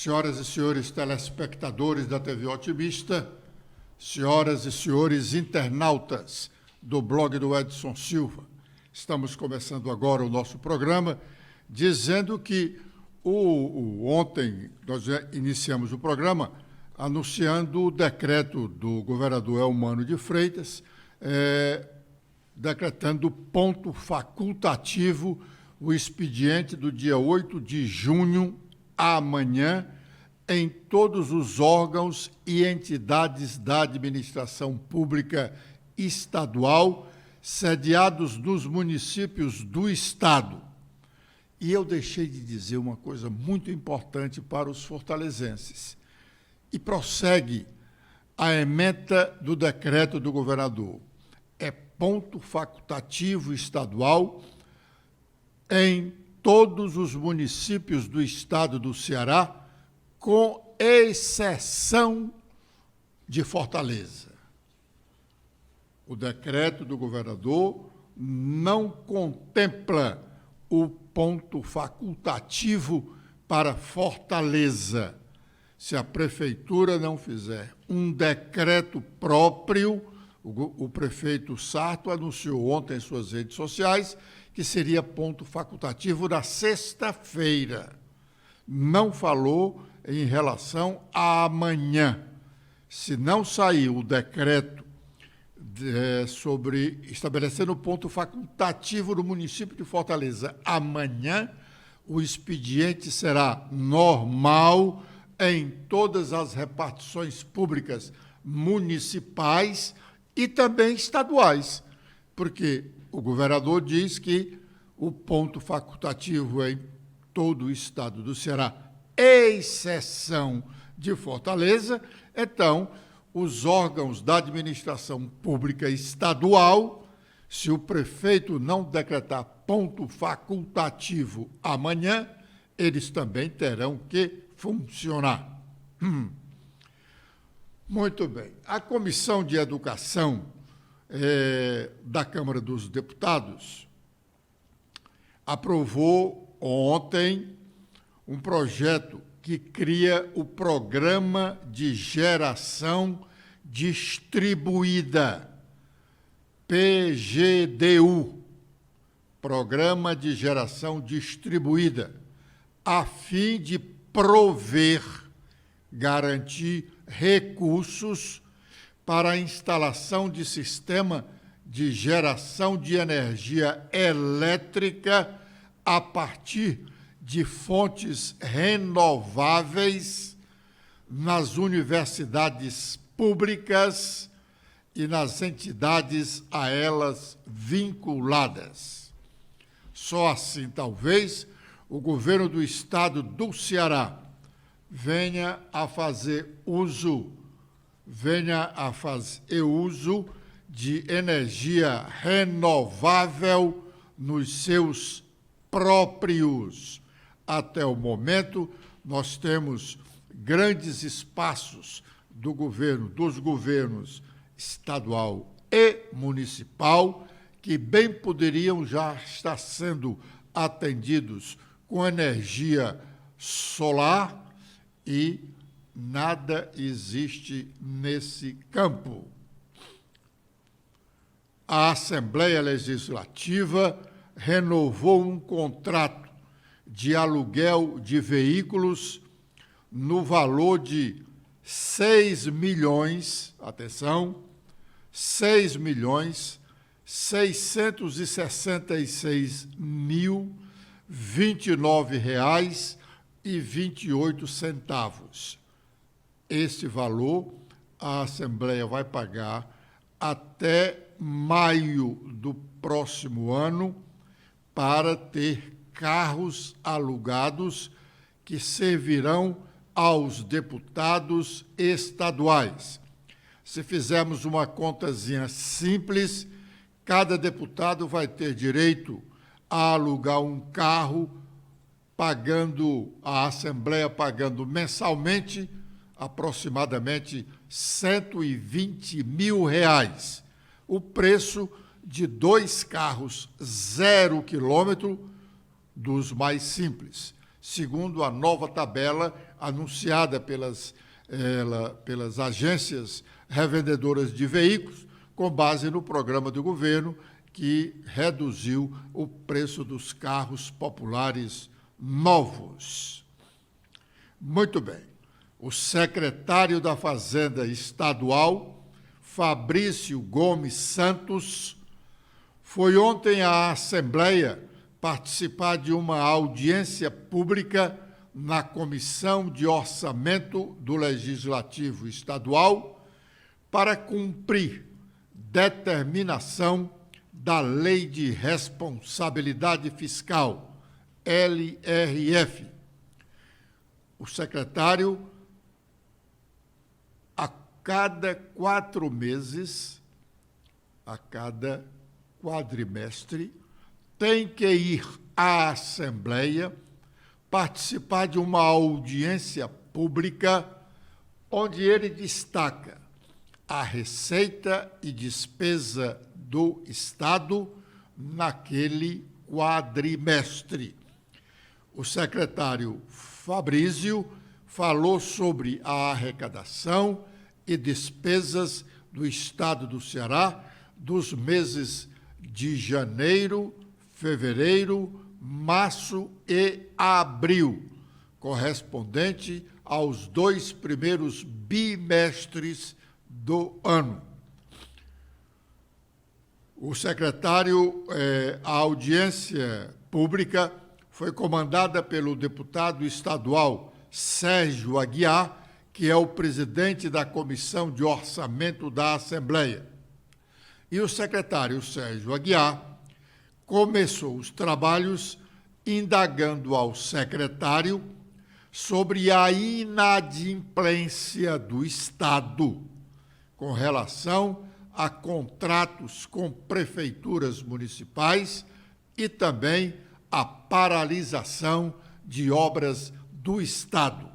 Senhoras e senhores telespectadores da TV Otimista, senhoras e senhores internautas do blog do Edson Silva, estamos começando agora o nosso programa, dizendo que ontem nós iniciamos o programa anunciando o decreto do governador Eumano de Freitas, decretando ponto facultativo o expediente do dia 8 de junho, amanhã, em todos os órgãos e entidades da administração pública estadual, sediados nos municípios do Estado. E eu deixei de dizer uma coisa muito importante para os fortalezenses. E prossegue a ementa do decreto do governador. É ponto facultativo estadual em todos os municípios do estado do Ceará, com exceção de Fortaleza. O decreto do governador não contempla o ponto facultativo para Fortaleza. Se a prefeitura não fizer um decreto próprio, o prefeito Sarto anunciou ontem em suas redes sociais que seria ponto facultativo na sexta-feira. Não falou em relação a amanhã. Se não sair o decreto sobre estabelecendo o ponto facultativo no município de Fortaleza amanhã, o expediente será normal em todas as repartições públicas municipais e também estaduais, porque o governador diz que o ponto facultativo é em todo o estado do Ceará, exceção de Fortaleza. Então, os órgãos da administração pública estadual, se o prefeito não decretar ponto facultativo amanhã, eles também terão que funcionar. Muito bem. A Comissão de Educação da Câmara dos Deputados aprovou ontem um projeto que cria o Programa de Geração Distribuída, PGDU, Programa de Geração Distribuída, a fim de prover, garantir recursos para a instalação de sistema de geração de energia elétrica a partir de fontes renováveis nas universidades públicas e nas entidades a elas vinculadas. Só assim, talvez, o governo do estado do Ceará venha a fazer uso de energia renovável nos seus próprios. Até o momento, nós temos grandes espaços dos governos estadual e municipal que bem poderiam já estar sendo atendidos com energia solar e nada existe nesse campo. A Assembleia Legislativa renovou um contrato de aluguel de veículos no valor de 6.666.029,28. Este valor a Assembleia vai pagar até maio do próximo ano para ter carros alugados que servirão aos deputados estaduais. Se fizermos uma contazinha simples, cada deputado vai ter direito a alugar um carro, a Assembleia pagando mensalmente aproximadamente R$ 120 mil, o preço de 2 carros 0 quilômetro dos mais simples. segundo a nova tabela anunciada pelas agências revendedoras de veículos, com base no programa do governo que reduziu o preço dos carros populares novos. Muito bem. O secretário da Fazenda Estadual, Fabrício Gomes Santos, foi ontem à Assembleia participar de uma audiência pública na Comissão de Orçamento do Legislativo Estadual para cumprir determinação da Lei de Responsabilidade Fiscal, LRF. O secretário, a cada 4 meses, a cada quadrimestre, tem que ir à Assembleia participar de uma audiência pública onde ele destaca a receita e despesa do Estado naquele quadrimestre. O secretário Fabrício falou sobre a arrecadação e despesas do Estado do Ceará dos meses de janeiro, fevereiro, março e abril, correspondente aos 2 primeiros bimestres do ano. O secretário, a audiência pública foi comandada pelo deputado estadual Sérgio Aguiar, que é o presidente da Comissão de Orçamento da Assembleia. E o secretário Sérgio Aguiar começou os trabalhos indagando ao secretário sobre a inadimplência do Estado com relação a contratos com prefeituras municipais e também a paralisação de obras do Estado.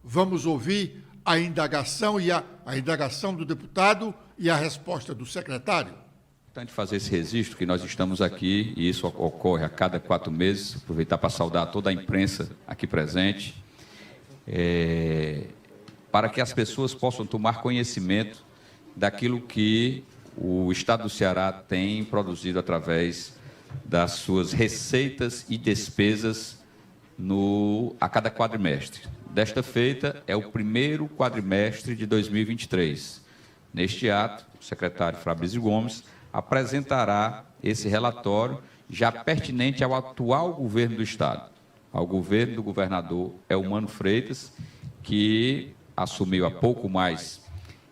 Vamos ouvir a indagação do deputado e a resposta do secretário. É importante fazer esse registro, que nós estamos aqui, e isso ocorre a cada 4 meses, aproveitar para saudar toda a imprensa aqui presente, para que as pessoas possam tomar conhecimento daquilo que o Estado do Ceará tem produzido através das suas receitas e despesas a cada quadrimestre. Desta feita, é o primeiro quadrimestre de 2023. Neste ato, o secretário Fabrício Gomes apresentará esse relatório já pertinente ao atual governo do Estado, ao governo do governador Eumano Freitas, que assumiu há pouco mais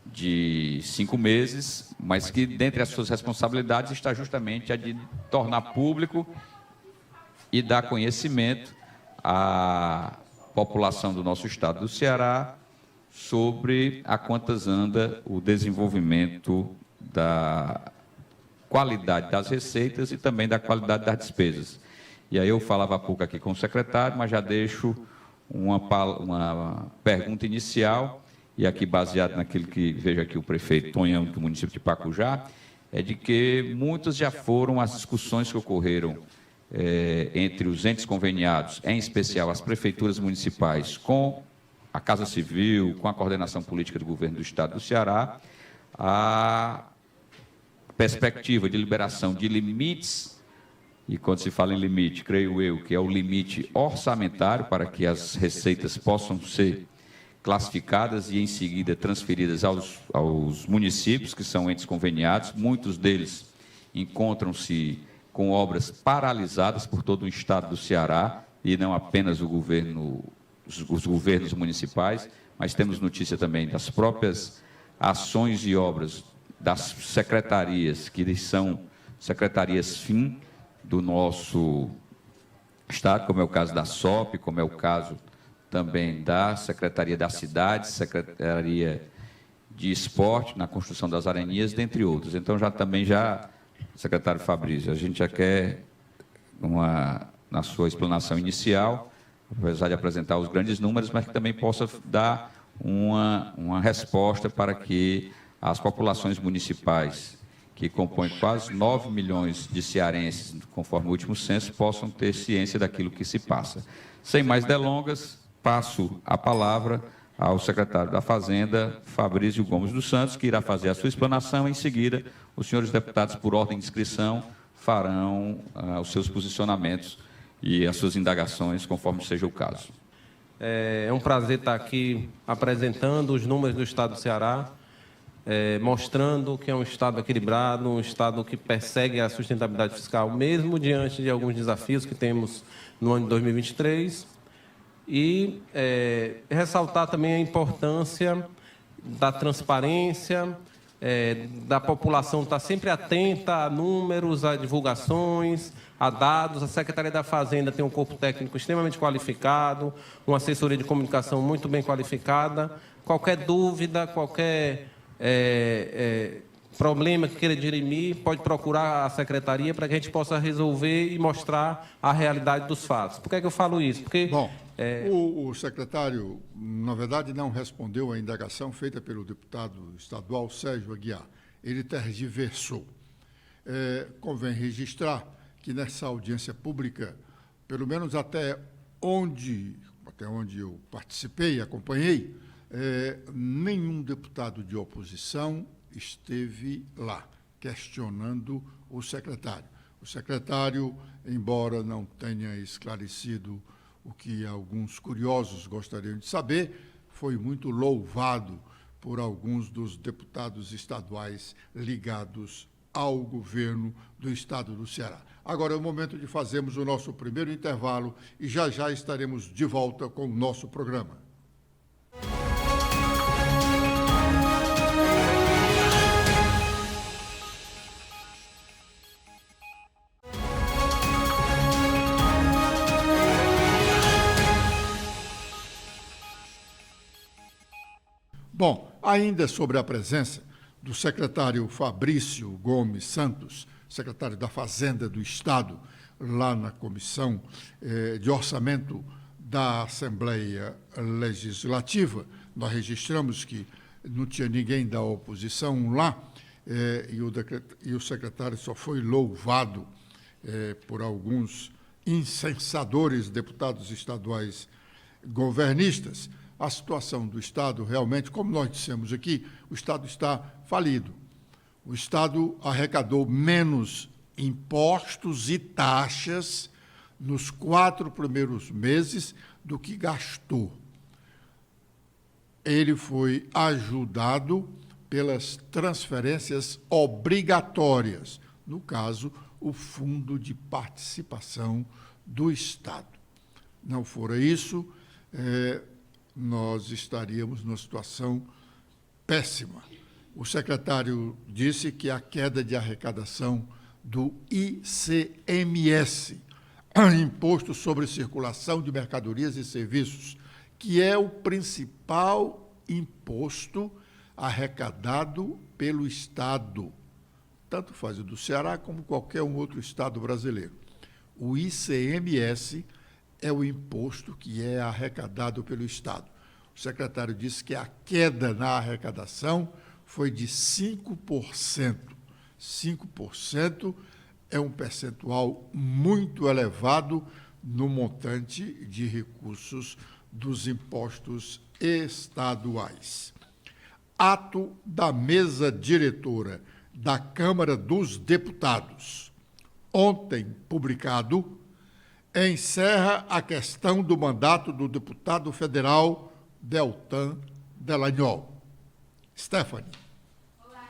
de 5 meses, mas que, dentre as suas responsabilidades, está justamente a de tornar público e dar conhecimento à população do nosso estado do Ceará sobre a quantas anda o desenvolvimento da qualidade das receitas e também da qualidade das despesas. E aí eu falava há pouco aqui com o secretário, mas já deixo uma pergunta inicial, e aqui baseado naquilo que vejo aqui o prefeito Tonhão do município de Pacujá, é de que muitas já foram as discussões que ocorreram entre os entes conveniados, em especial as prefeituras municipais, com a Casa Civil, com a coordenação política do governo do Estado do Ceará, a perspectiva de liberação de limites, e quando se fala em limite, creio eu, que é o limite orçamentário para que as receitas possam ser classificadas e, em seguida, transferidas aos municípios, que são entes conveniados. Muitos deles encontram-se com obras paralisadas por todo o estado do Ceará, e não apenas os governos municipais, mas temos notícia também das próprias ações e obras das secretarias, que são secretarias fim do nosso estado, como é o caso da SOP, como é o caso também da Secretaria da Cidade, Secretaria de Esporte, na construção das arenias, dentre outros. Então, secretário Fabrício, a gente já quer, na sua explanação inicial, apesar de apresentar os grandes números, mas que também possa dar uma resposta para que as populações municipais que compõe quase 9 milhões de cearenses, conforme o último censo, possam ter ciência daquilo que se passa. Sem mais delongas, passo a palavra ao secretário da Fazenda, Fabrício Gomes dos Santos, que irá fazer a sua explanação. Em seguida, os senhores deputados, por ordem de inscrição, farão os seus posicionamentos e as suas indagações, conforme seja o caso. É um prazer estar aqui apresentando os números do Estado do Ceará, mostrando que é um Estado equilibrado, um Estado que persegue a sustentabilidade fiscal, mesmo diante de alguns desafios que temos no ano de 2023, e ressaltar também a importância da transparência, da população estar sempre atenta a números, a divulgações, a dados. A Secretaria da Fazenda tem um corpo técnico extremamente qualificado, uma assessoria de comunicação muito bem qualificada. Qualquer dúvida, qualquer problema que queira dirimir, pode procurar a Secretaria para que a gente possa resolver e mostrar a realidade dos fatos. Por que é que eu falo isso? Porque... Bom, o secretário, na verdade, não respondeu à indagação feita pelo deputado estadual Sérgio Aguiar. Ele tergiversou. Convém registrar que nessa audiência pública, pelo menos até onde eu participei e acompanhei, nenhum deputado de oposição esteve lá questionando o secretário. O secretário, embora não tenha esclarecido o que alguns curiosos gostariam de saber, foi muito louvado por alguns dos deputados estaduais ligados ao governo do Estado do Ceará. Agora é o momento de fazermos o nosso primeiro intervalo e já estaremos de volta com o nosso programa. Bom, ainda sobre a presença do secretário Fabrício Gomes Santos, secretário da Fazenda do Estado, lá na Comissão de Orçamento da Assembleia Legislativa, nós registramos que não tinha ninguém da oposição lá, e o secretário só foi louvado por alguns incensadores, deputados estaduais governistas. A situação do Estado, realmente, como nós dissemos aqui, o Estado está falido. O Estado arrecadou menos impostos e taxas nos 4 primeiros meses do que gastou. Ele foi ajudado pelas transferências obrigatórias, no caso, o Fundo de Participação do Estado. Não fora isso, nós estaríamos numa situação péssima. O secretário disse que a queda de arrecadação do ICMS, Imposto sobre Circulação de Mercadorias e Serviços, que é o principal imposto arrecadado pelo Estado, tanto faz o do Ceará como qualquer um outro estado brasileiro. O ICMS é o imposto que é arrecadado pelo Estado. O secretário disse que a queda na arrecadação foi de 5%. 5% é um percentual muito elevado no montante de recursos dos impostos estaduais. Ato da mesa diretora da Câmara dos Deputados, ontem publicado, encerra a questão do mandato do deputado federal Deltan Dallagnol. Stephanie.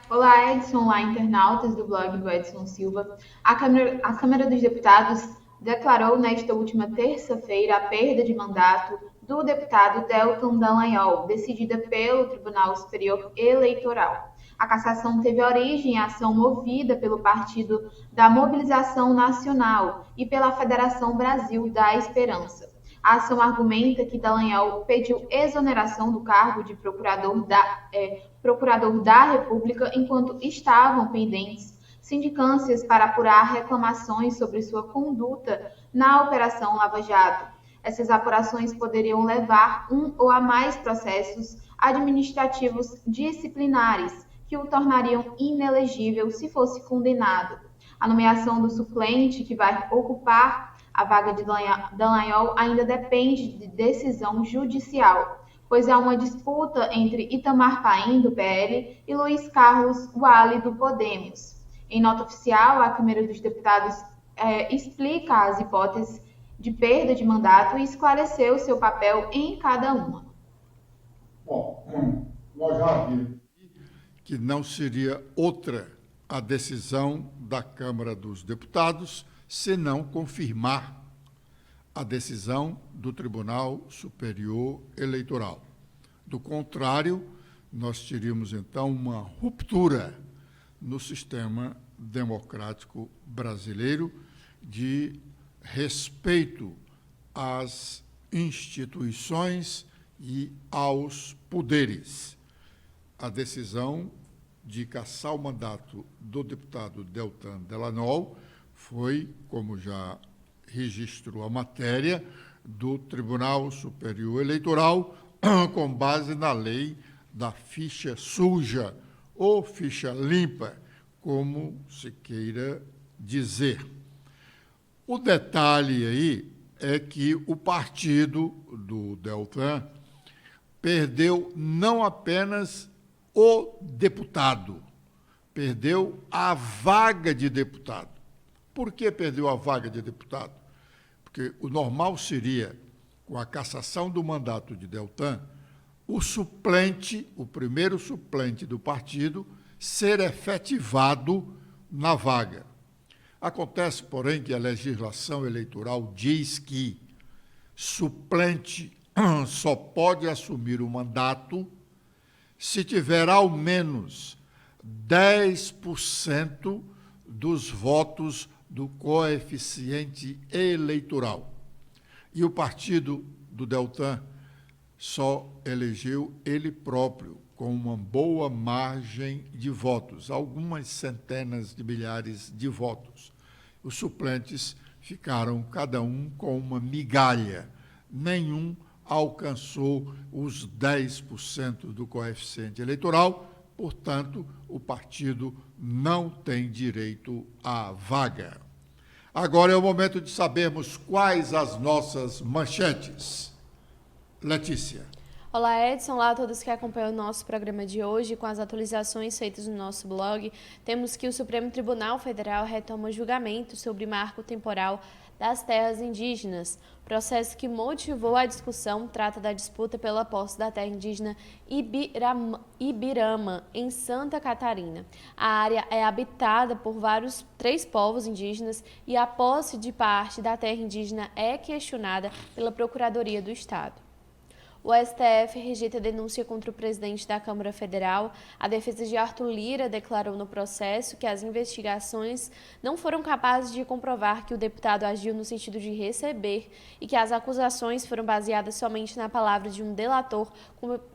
Olá, Edson. Olá, internautas do blog do Edson Silva. A Câmara dos Deputados declarou nesta última terça-feira a perda de mandato do deputado Deltan Dallagnol, decidida pelo Tribunal Superior Eleitoral. A cassação teve origem em ação movida pelo Partido da Mobilização Nacional e pela Federação Brasil da Esperança. A ação argumenta que Dallagnol pediu exoneração do cargo de procurador da República enquanto estavam pendentes sindicâncias para apurar reclamações sobre sua conduta na Operação Lava Jato. Essas apurações poderiam levar um ou a mais processos administrativos disciplinares que o tornariam inelegível se fosse condenado. A nomeação do suplente, que vai ocupar a vaga de Dallagnol, ainda depende de decisão judicial, pois há uma disputa entre Itamar Paim, do PL, e Luiz Carlos Wally, do Podemos. Em nota oficial, a Câmara dos Deputados explica as hipóteses de perda de mandato e esclareceu seu papel em cada uma. Bom, nós já vimos que não seria outra a decisão da Câmara dos Deputados, se não confirmar a decisão do Tribunal Superior Eleitoral. Do contrário, nós teríamos, então, uma ruptura no sistema democrático brasileiro de respeito às instituições e aos poderes. A decisão de cassar o mandato do deputado Deltan Dallagnol foi, como já registrou a matéria, do Tribunal Superior Eleitoral, com base na lei da ficha suja ou ficha limpa, como se queira dizer. O detalhe aí é que o partido do Deltan perdeu não apenas o deputado, perdeu a vaga de deputado. Por que perdeu a vaga de deputado? Porque o normal seria, com a cassação do mandato de Deltan, o suplente, o primeiro suplente do partido, ser efetivado na vaga. Acontece, porém, que a legislação eleitoral diz que suplente só pode assumir o mandato se tiver ao menos 10% dos votos do coeficiente eleitoral. E o partido do Deltan só elegeu ele próprio, com uma boa margem de votos, algumas centenas de milhares de votos. Os suplentes ficaram cada um com uma migalha, nenhum alcançou os 10% do coeficiente eleitoral, portanto, o partido não tem direito à vaga. Agora é o momento de sabermos quais as nossas manchetes. Letícia. Olá, Edson. Olá a todos que acompanham o nosso programa de hoje. Com as atualizações feitas no nosso blog, temos que o Supremo Tribunal Federal retoma julgamento sobre marco temporal das terras indígenas. O processo que motivou a discussão trata da disputa pela posse da terra indígena Ibirama, em Santa Catarina. A área é habitada por três povos indígenas e a posse de parte da terra indígena é questionada pela Procuradoria do Estado. O STF rejeita a denúncia contra o presidente da Câmara Federal. A defesa de Arthur Lira declarou no processo que as investigações não foram capazes de comprovar que o deputado agiu no sentido de receber e que as acusações foram baseadas somente na palavra de um delator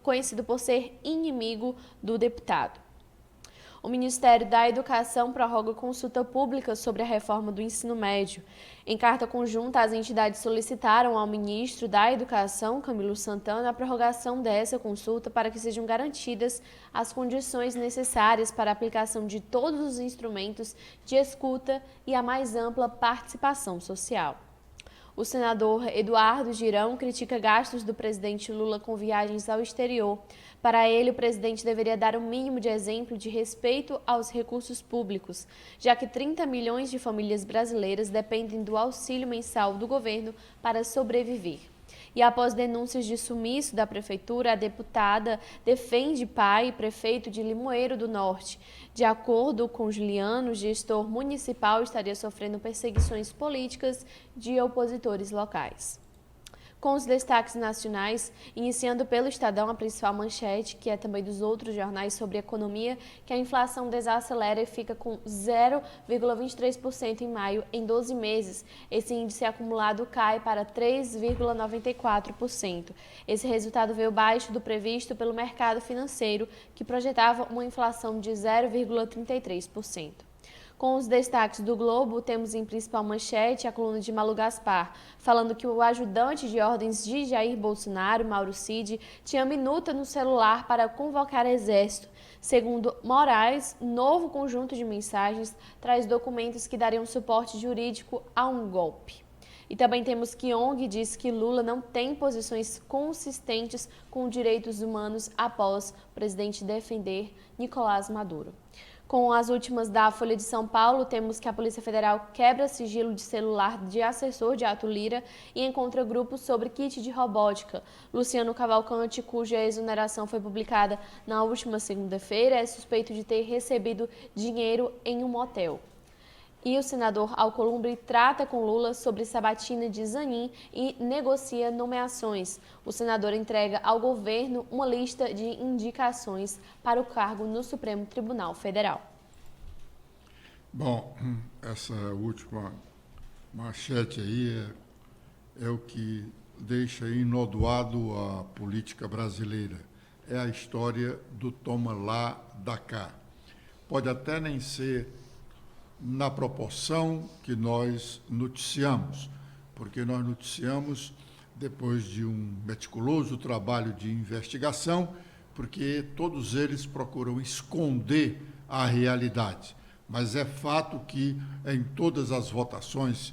conhecido por ser inimigo do deputado. O Ministério da Educação prorroga consulta pública sobre a reforma do ensino médio. Em carta conjunta, as entidades solicitaram ao ministro da Educação, Camilo Santana, a prorrogação dessa consulta para que sejam garantidas as condições necessárias para a aplicação de todos os instrumentos de escuta e a mais ampla participação social. O senador Eduardo Girão critica gastos do presidente Lula com viagens ao exterior. Para ele, o presidente deveria dar o mínimo de exemplo de respeito aos recursos públicos, já que 30 milhões de famílias brasileiras dependem do auxílio mensal do governo para sobreviver. E após denúncias de sumiço da prefeitura, a deputada defende pai e prefeito de Limoeiro do Norte. De acordo com Juliano, o gestor municipal estaria sofrendo perseguições políticas de opositores locais. Com os destaques nacionais, iniciando pelo Estadão, a principal manchete, que é também dos outros jornais sobre economia, que a inflação desacelera e fica com 0,23% em maio em 12 meses. Esse índice acumulado cai para 3,94%. Esse resultado veio abaixo do previsto pelo mercado financeiro, que projetava uma inflação de 0,33%. Com os destaques do Globo, temos em principal manchete a coluna de Malu Gaspar, falando que o ajudante de ordens de Jair Bolsonaro, Mauro Cid, tinha minuta no celular para convocar exército. Segundo Moraes, novo conjunto de mensagens traz documentos que dariam suporte jurídico a um golpe. E também temos que ONG diz que Lula não tem posições consistentes com direitos humanos após o presidente defender Nicolás Maduro. Com as últimas da Folha de São Paulo, temos que a Polícia Federal quebra sigilo de celular de assessor de Arthur Lira e encontra grupos sobre kit de robótica. Luciano Cavalcante, cuja exoneração foi publicada na última segunda-feira, é suspeito de ter recebido dinheiro em um motel. E o senador Alcolumbre trata com Lula sobre sabatina de Zanin e negocia nomeações. O senador entrega ao governo uma lista de indicações para o cargo no Supremo Tribunal Federal. Bom, essa última manchete aí é o que deixa enodoado a política brasileira. É a história do toma lá, dá cá. Pode até nem ser na proporção que nós noticiamos, porque nós noticiamos depois de um meticuloso trabalho de investigação, porque todos eles procuram esconder a realidade. Mas é fato que em todas as votações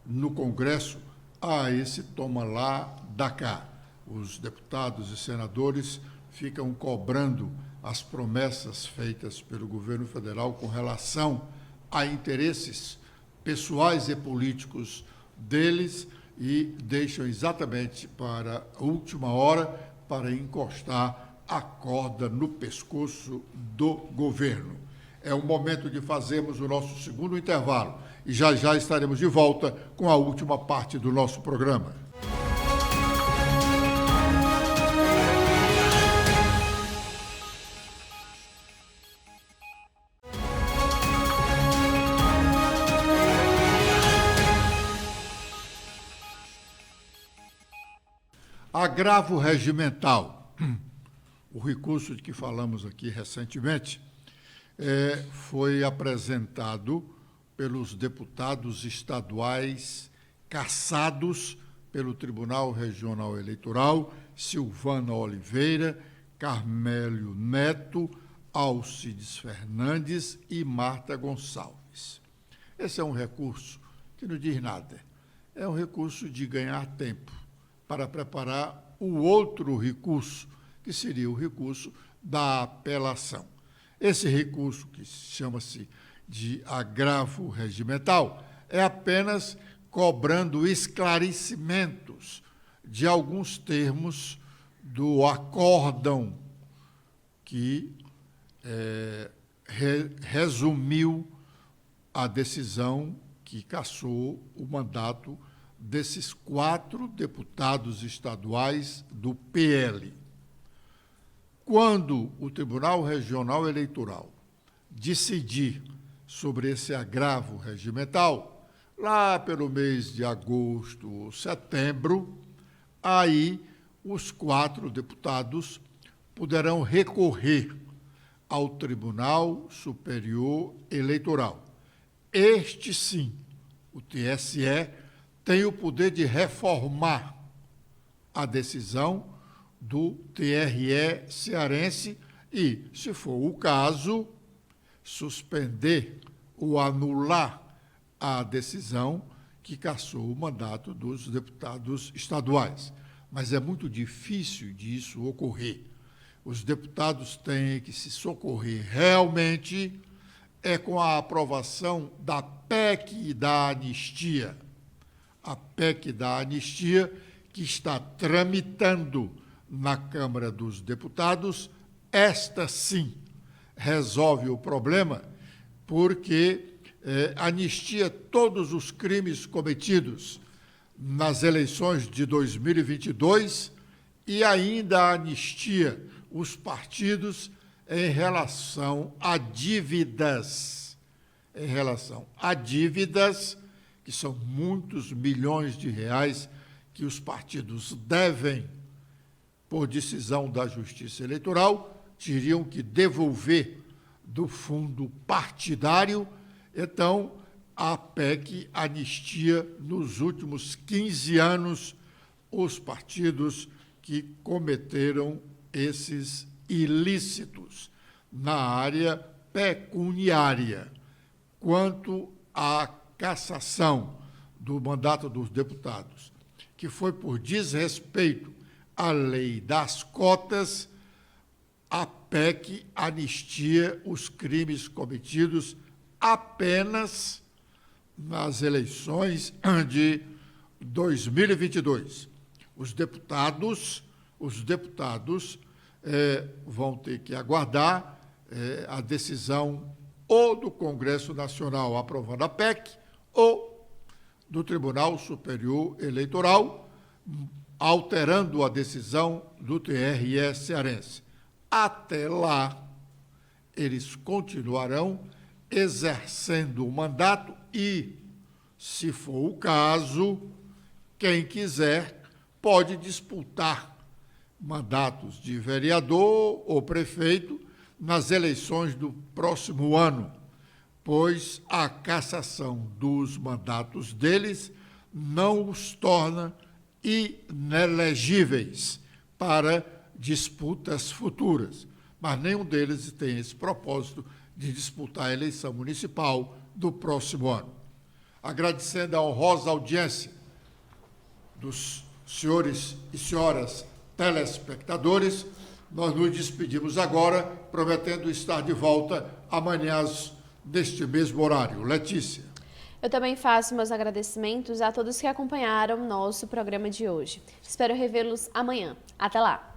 no Congresso há esse toma lá, dá cá. Os deputados e senadores ficam cobrando as promessas feitas pelo governo federal com relação a interesses pessoais e políticos deles e deixam exatamente para a última hora para encostar a corda no pescoço do governo. É o momento de fazermos o nosso segundo intervalo e já já estaremos de volta com a última parte do nosso programa. Agravo regimental. O recurso de que falamos aqui recentemente foi apresentado pelos deputados estaduais cassados pelo Tribunal Regional Eleitoral, Silvana Oliveira, Carmélio Neto, Alcides Fernandes e Marta Gonçalves. Esse é um recurso que não diz nada. É um recurso de ganhar tempo para preparar o outro recurso, que seria o recurso da apelação. Esse recurso, que chama-se de agravo regimental, é apenas cobrando esclarecimentos de alguns termos do acórdão que resumiu a decisão que cassou o mandato desses 4 deputados estaduais do PL. Quando o Tribunal Regional Eleitoral decidir sobre esse agravo regimental, lá pelo mês de agosto ou setembro, aí os 4 deputados poderão recorrer ao Tribunal Superior Eleitoral. Este, sim, o TSE, tem o poder de reformar a decisão do TRE cearense e, se for o caso, suspender ou anular a decisão que cassou o mandato dos deputados estaduais. Mas é muito difícil disso ocorrer. Os deputados têm que se socorrer realmente com a aprovação da PEC da anistia. A PEC da anistia, que está tramitando na Câmara dos Deputados, esta sim resolve o problema, porque anistia todos os crimes cometidos nas eleições de 2022 e ainda anistia os partidos em relação a dívidas. Em relação a dívidas, que são muitos milhões de reais que os partidos devem, por decisão da Justiça Eleitoral, teriam que devolver do fundo partidário. Então, a PEC anistia nos últimos 15 anos os partidos que cometeram esses ilícitos na área pecuniária. Quanto à cassação do mandato dos deputados, que foi por desrespeito à lei das cotas, a PEC anistia os crimes cometidos apenas nas eleições de 2022. Os deputados vão ter que aguardar a decisão ou do Congresso Nacional aprovando a PEC ou do Tribunal Superior Eleitoral, alterando a decisão do TRE cearense. Até lá, eles continuarão exercendo o mandato e, se for o caso, quem quiser pode disputar mandatos de vereador ou prefeito nas eleições do próximo ano, pois a cassação dos mandatos deles não os torna inelegíveis para disputas futuras. Mas nenhum deles tem esse propósito de disputar a eleição municipal do próximo ano. Agradecendo a honrosa audiência dos senhores e senhoras telespectadores, nós nos despedimos agora, prometendo estar de volta amanhã neste mesmo horário. Letícia. Eu também faço meus agradecimentos a todos que acompanharam nosso programa de hoje. Espero revê-los amanhã. Até lá!